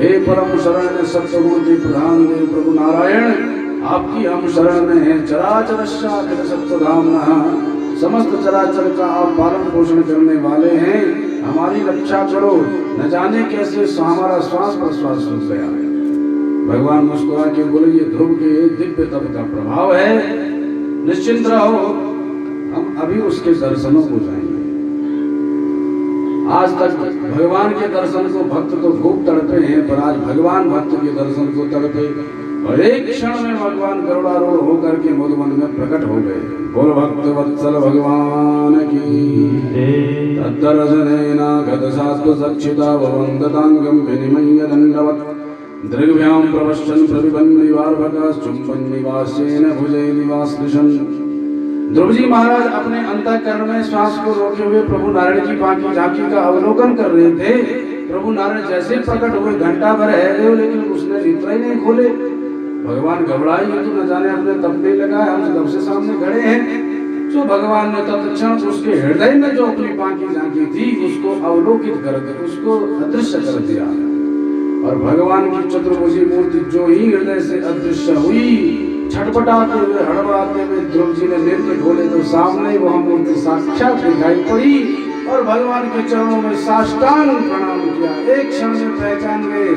हे परम शरण सत्सगुण के प्रधान देव प्रभु नारायण, आपकी हम शरण में हैं। चराचर सत्वधामना, समस्त चराचर का आप पालन पोषण करने वाले हैं, हमारी रक्षा करो। न जाने कैसे हमारा श्वास प्रश्वास रुक गया। भगवान मुस्कुरा के बोले, ये ध्रुव के दिव्य तप का प्रभाव है, निश्चिंत रहो, हम अभी उसके दर्शनों को जाएंगे। आज तक भगवान के दर्शन को भक्त तो खूब तड़पे हैं, पर आज भगवान भक्त के दर्शन को तड़पे और एक क्षण में भगवान गरुड़ारूढ़ होकर के मधुवन में प्रकट हो गए। बोल भक्त वत्सल भगवान की। तद्दर्शनेन गतसात्व सक्षिता ववन्दतांगं विनिमय्य दण्डवत् दृग्भ्यां प्रवश्यन् प्रविबन् निवार्भकाश्चुम्बन् निवासेन भुजै निवास्लिशन्। ध्रुव जी महाराज अपने अंतःकरण में श्वास को रोके हुए प्रभु नारायण की बाकी झांकी का अवलोकन कर रहे थे। प्रभु नारायण जैसे प्रकट हुए, घंटा भर है गए, लेकिन उसने नेत्र ही नहीं खोले। भगवान घबराए, तो न जाने अपने तपने लगा, हम कब से सामने खड़े हैं। तो भगवान ने तत्क्षण उसके हृदय में जो अपनी बाकी झांकी थी उसको अवलोकित कर दिया, उसको अदृश्य कर दिया। और भगवान की चतुर्भुजी मूर्ति जो ही हृदय से अदृश्य हुई, छटपटाते हुए हड़बड़ाते हुए ध्रुव जी ने नेत्र खोले तो सामने वह मूर्ति साक्षात दिखाई पड़ी और भगवान के चरणों में साष्टांग प्रणाम किया। एक क्षण में पहचान गए,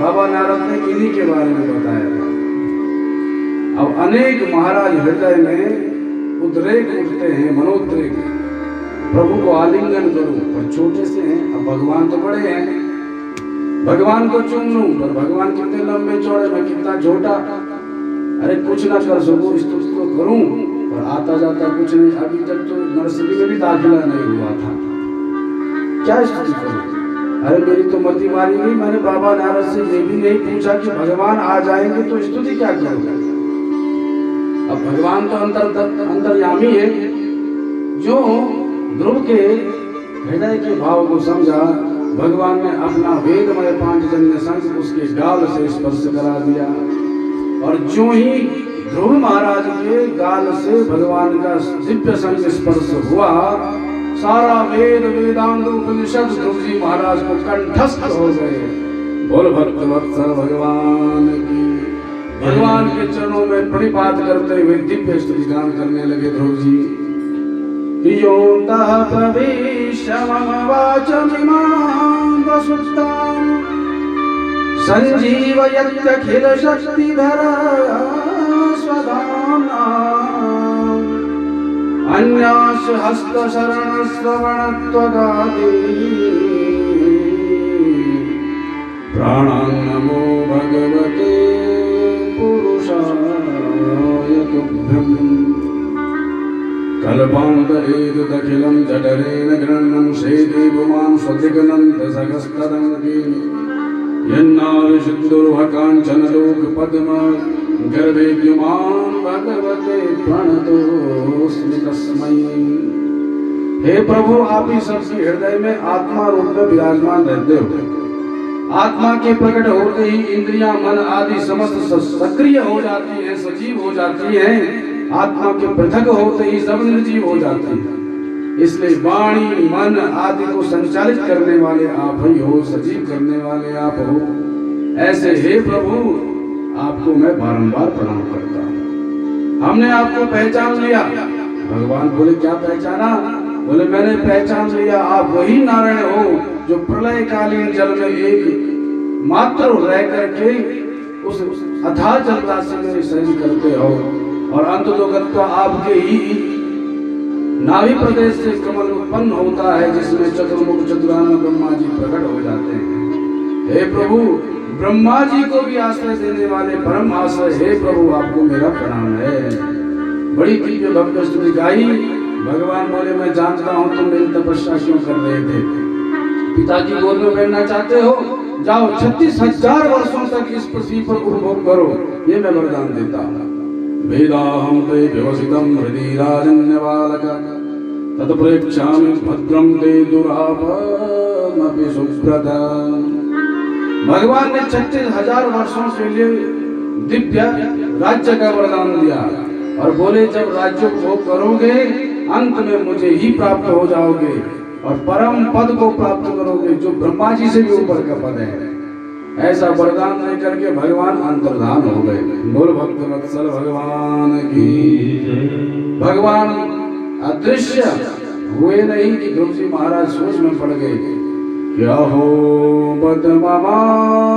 बाबा नारद ने इन्हीं के बारे में बताया था। अब अनेक महाराज हृदय में उद्रेक उठते हैं, मनोद्रेक, प्रभु को आलिंगन करूं, पर छोटे से हैं। अब भगवान तो बड़े हैं, भगवान को चूम लूं, पर भगवान कितने लंबे चौड़े, मैं कितना छोटा। अरे कुछ ना कर सकूं, स्तुति तो करूं, पर आता जाता कुछ नहीं। अभी तक तो नर्सरी में भी दाखिला नहीं हुआ था, क्या स्तुति करूं। अरे मेरी तो मति मारी गई। मैंने बाबा नारद से ये भी नहीं पूछा कि भगवान आ जाएंगे तो स्तुति क्या करूंगा। अब भगवान तो अंतर्यामी है। जो ध्रुव के हृदय के भाव को समझा, भगवान ने अपना वेदमय पांचजन्य शंख उसके गाल से स्पर्श करा दिया। और जो ही ध्रुव महाराज के गाल से भगवान का दिव्य शंख स्पर्श हुआ, सारा वेद वेदांत उपनिषद ध्रुव जी महाराज को कंठस्थ हो गए। बोल भक्त वत्सल भगवान की। भगवान के चरणों में प्रणिपात करते हुए दिव्य स्तुति गान करने लगे ध्रुव जी। योऽन्तः प्रविश्य मम वाचमिमां प्रसुप्तां संजीवयत्यखिल शक्तिधरा स्वधाम्ना अन्यास हस्तशरण श्रवणत्वगादि प्राणान्नमो भगवते पुरुषाय तुभ्यम्। कल्पान्तरेतदखिलं जठरेण गृह्णं सेदेवमां स्वधिगनन्तसहस्रदङ्गे यन्नाविशुद्धुर्भकाञ्चनलोकपद्म गर्भेद्युमां भगवते प्रणतोऽस्मि तस्मै। हे प्रभु, आप ही सबके हृदय में आत्मा रूप में विराजमान रहते हो। आत्मा के प्रकट होते ही इंद्रियां, मन आदि समस्त सक्रिय हो जाती हैं, सजीव हो जाती हैं। आत्मा के पृथक होते ही सब निर्जीव हो जाते हैं। इसलिए वाणी मन आदि को संचालित करने वाले आप ही हो, सजीव करने वाले आप हो। ऐसे हे प्रभु, आपको मैं बारंबार प्रणाम करता हूँ। हमने आपको पहचान लिया। भगवान बोले, क्या पहचाना? बोले, मैंने पहचान लिया, आप वही नारायण हो जो प्रलय कालीन जल में एक मात्र रह करके उस अथाह जल राशि में सहज करते हो और अंत लोकत का आपके ही नाभि प्रदेश से कमल उत्पन्न होता है, जिसमें चतुर्मुख चतुरानन ब्रह्मा जी प्रकट हो जाते हैं। हे प्रभु, ब्रह्मा जी को भी आश्रय देने वाले परम आश्रय हे प्रभु, आपको मेरा प्रणाम है। बड़ी दिव्य भव्य स्तुति गाई। भगवान बोले, मैं जानता हूँ तुम मेरी तपस्या क्यों कर रहे थे। पिता की गोद में बैठना चाहते हो, जाओ 36,000 वर्षों तक इस पृथ्वी पर उपभोग करो, ये मैं वरदान देता हूँ। वेदाहं ते व्यवसितं हृदि राजन्यबालक तत्प्रेक्षामि भद्रं ते दुरापमपि सुव्रत। भगवान ने 36,000 वर्षों के लिए दिव्य राज्य का वरदान दिया और बोले, जब राज्य भोग करोगे अंत में मुझे ही प्राप्त हो जाओगे और परम पद को प्राप्त करोगे, जो ब्रह्मा जी से भी ऊपर का पद है। ऐसा वरदान लेकर के भगवान अंतर्धान हो गए। बोल भक्त वत्सल भगवान की। भगवान अदृश्य हुए नहीं कि ध्रुव जी महाराज सोच में पड़ गए, क्या हो बदमात्म्यम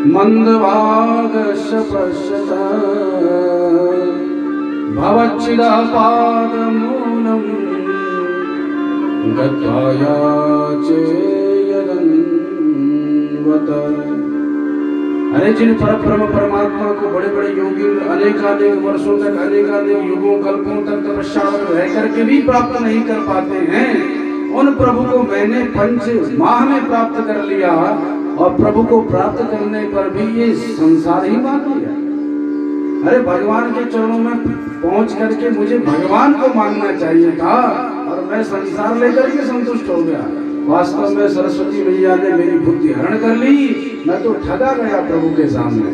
मंदभागश पश्यत भवच्चिदापादमूलम गत्वाया चेयदन्वत। अरे जिन परब्रह्म परमात्मा को बड़े बड़े योगी अनेकानेक वर्षों तक अनेकानेक युगों कल्पों तक तपस्या रह करके भी प्राप्त नहीं कर पाते हैं, उन प्रभु को मैंने 5 माह में प्राप्त कर लिया और प्रभु को प्राप्त करने पर भी ये संसार ही मान लिया। अरे भगवान के चरणों में पहुंच करके मुझे भगवान को मानना चाहिए था और मैं संसार लेकर के संतुष्ट हो गया। वास्तव में सरस्वती मैया ने मेरी बुद्धि हरण कर ली, मैं तो ठगा गया प्रभु के सामने।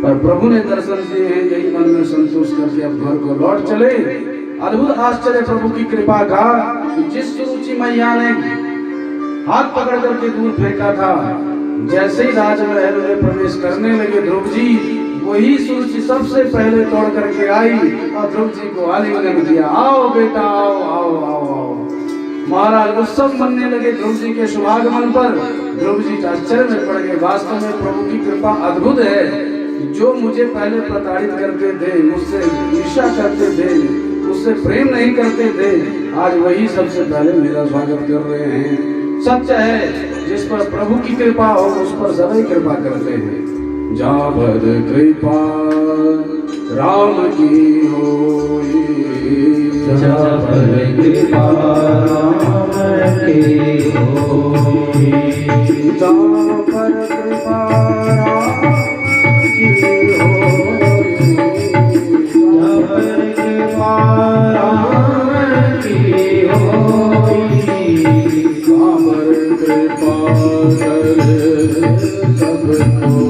पर प्रभु ने दर्शन दिए हैं, यही मन में संतोष करके अब घर को लौट चले। अद्भुत आश्चर्य प्रभु की कृपा का कि जिस सुरुचि मैया ने हाथ पकड़ करके दूर फेंका था, जैसे ही राजमहल में प्रवेश करने लगे ध्रुव जी, वही सुरुचि सबसे पहले तोड़ करके आई और ध्रुव जी को आलिंगन किया। आओ बेटा आओ आओ आओ आओ। महाराज उत्सव मनने लगे ध्रुव जी के शुभागमन पर। ध्रुव जी आश्चर्य में पड़ गए। वास्तव में प्रभु की कृपा अद्भुत है। जो मुझे पहले प्रताड़ित करते थे, मुझसे ईर्ष्या करते थे, मुझसे प्रेम नहीं करते थे, आज वही सबसे पहले मेरा स्वागत कर रहे हैं। सत्य है, जिस पर प्रभु की कृपा हो उस पर सभी कृपा करते हैं। जहाँ पर कृपा राम की होई, जहाँ पर कृपा राम की होई, जहाँ पर कृपा राम की होई, जहाँ पर कृपा राम की होई, जहाँ पर कृपा करे सबको,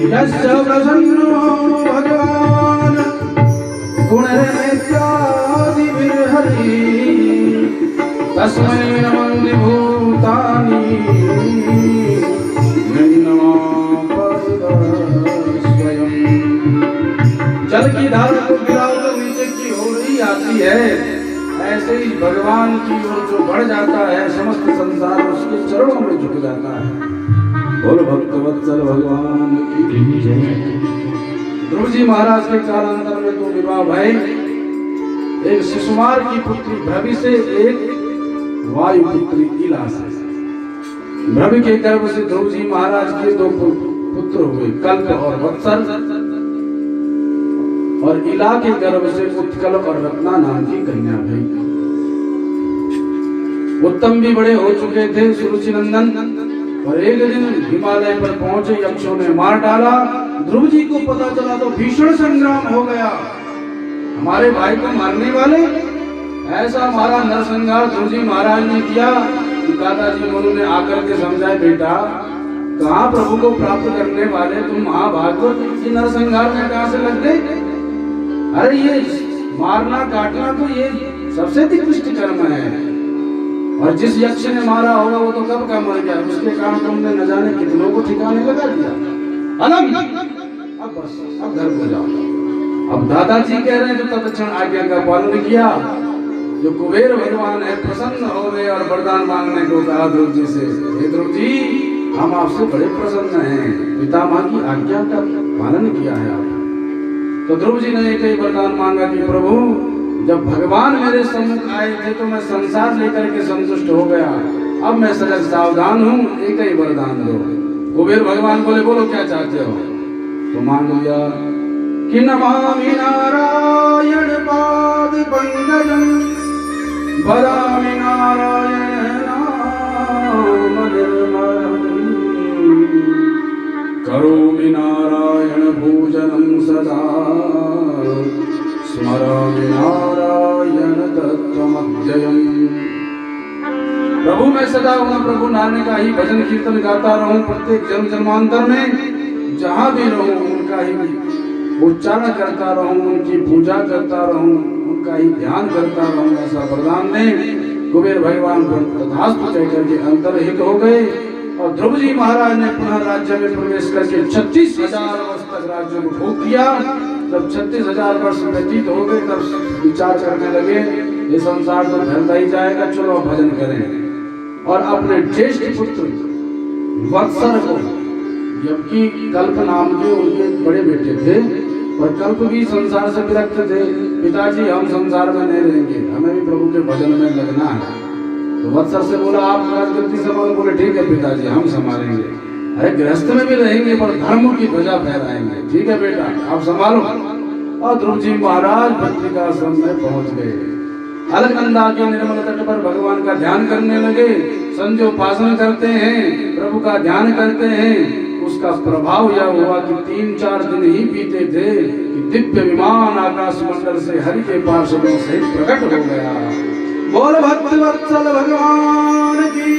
यस्य प्रसन्नो भगवान गुणैत्यादिभिर्हरि, तस्मै नमः भूतानि स्वयं। जल की धारा को गिराओ तो नीचे की हो रही आती है, ऐसे ही भगवान की ओर जो बढ़ जाता है समस्त संसार उसके चरणों में झुक जाता है। बोल भक्त वत्सल भगवान की जय। ध्रुव जी महाराज के कालांतर में 2 विवाह भय। एक शिशुमार की पुत्री भ्रवि से, एक वायु पुत्री इला से। भ्रवि के गर्भ से ध्रुव जी महाराज के 2 पुत्र हुए, कल्प और वत्सल। और इला के गर्भ से उत्कल और रत्ना नाम की कन्या भई। उत्तम भी बड़े हो चुके थे सुरुचि नंदन, और एक दिन हिमालय पर पहुंचे यक्षों ने मार डाला। ध्रुव जी को पता चला तो भीषण संग्राम हो गया। हमारे भाई को मारने वाले, ऐसा हमारा नरसंहार ध्रुव जी महाराज ने किया। दादाजी मनु ने आकर के समझाए, बेटा कहाँ प्रभु को प्राप्त करने वाले तुम महाभागवत की नरसंहार में कहाँ से लग गए? अरे ये मारना काटना तो ये सबसे निकृष्ट कर्म है, और जिस यक्ष ने मारा होगा वो तो कब का मर गया, उसके कारण तुमने न जाने कितनों को ठिकाने लगा दिया। अलम, अब बस अब घर को जाओ। अब दादाजी कह रहे हैं जो तत्क्षण आज्ञा का पालन किया। जो कुबेर भगवान है प्रसन्न हो गए और वरदान मांगने को कहा ध्रुव जी से, हे ध्रुव जी हम आपसे बड़े प्रसन्न हैं, पितामह की आज्ञा का पालन किया है आप। तो ध्रुव जी ने एक ही वरदान मांगा कि प्रभु जब भगवान मेरे सम्मुख आए थे तो मैं संसार लेकर के संतुष्ट हो गया, अब मैं सजग सावधान हूँ, एक ही वरदान दो। कुबेर भगवान बोले, बोलो क्या चाहते हो? तो मांग लिया कि नमामि नारायण पाद पंकजं, वदामि नारायण नाम निर्मलं, करोमि नारायण पूजनं सदा, स्मरामि नारायण तत्त्वमव्ययम्। प्रभु मैं सदा प्रभु नारायण का ही भजन कीर्तन गाता रहूं, प्रत्येक जन्म जन्मांतर में जहां भी रहूं उनका ही उच्चारण करता रहूं, उनकी पूजा करता रहूं, उनका ही ध्यान करता रहूं, ऐसा वरदान ने कुबेर भगवान तथास्तु कहकर के अंतर्हित हो गए। और ध्रुव जी महाराज ने पुनः राज्य में प्रवेश करके 36,000 वर्ष तक राज्य को भोग किया। जब 36,000 वर्ष व्यतीत हो गए तब विचार करने लगे ये संसार तो फैलता ही जाएगा, चलो भजन करें। और अपने ज्येष्ठ पुत्र वत्सर को, जबकि कल्प नाम के उनके बड़े बेटे थे और कल्प भी संसार से विरक्त थे, पिताजी हम संसार में नहीं रहेंगे, हमें भी प्रभु के भजन में लगना है। तो वत्सर से बोला आप राजगद्दी संभालो, बोले ठीक है पिताजी हम संभालेंगे, अरे गृहस्थ में भी रहेंगे पर धर्म की ध्वजा फहराएंगे, ठीक है बेटा आप संभालो। और ध्रुव जी महाराज बद्रिकाश्रम में पहुंच गए। अलकनंदा के निर्मल तट पर भगवान का ध्यान करने लगे। संध्योपासन करते हैं, प्रभु का ध्यान करते हैं। उसका प्रभाव यह हुआ कि 3-4 दिन ही बीते थे कि दिव्य विमान आकाश मंडल से हरि के पार्षदों सहित प्रकट हो गया। बोल भक्त वत्सल भगवान की